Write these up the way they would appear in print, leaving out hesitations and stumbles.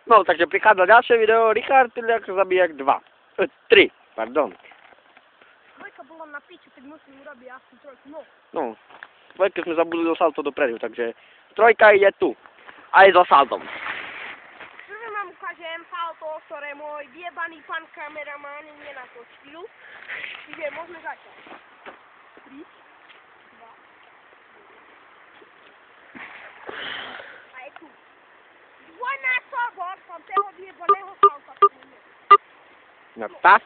No, takže prichádza ďalšie video, Richard Tyliak zabíjak 2. 3, pardon. Dvojka bola na piču, tak musím urobiť asi trojku, no. No, dvojke sme zabudli do salto dopredu, takže trojka ide tu. Aj so saltom. Prvé vám ukážem salto, ktoré môj vyjebaný pán kameraman nenatočil. Čiže môžeme začať. 3, 2. A je tu. Dvojnásobok som toho vyjebaného salta. No tak.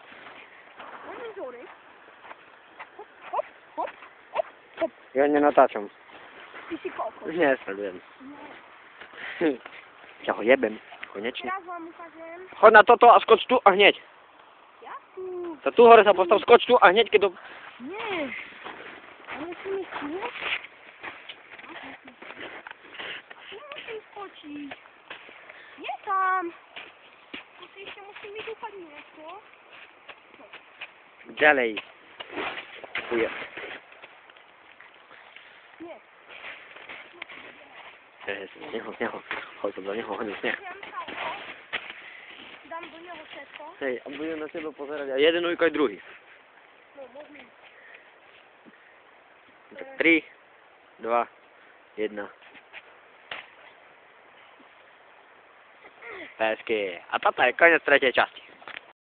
Môžem zhoriť. Hop, hop, hop, hop, hop. Ja nenatáčam. Ty si koľko? Nesledujem. Ja ho jebem, konečne. Teraz vám ukážem. Choď na toto a skoč tu a hneď. Ja tu. To tu hore sa postav, skoč tu a hneď, keď to... Nie. A musím ísť tu? Musím skočiť. Nie tam. Ešte musím vydúpať niečo. Ďalej. Chuje. Nie. Z neho. Choď do neho, hodný sneh. Dám do neho všetko. Hej, a budem na teba pozerať aj jeden ujko, aj druhý. No, môžem. Tak 3, 2, 1. Pesky. A toto je koniec tretej časti.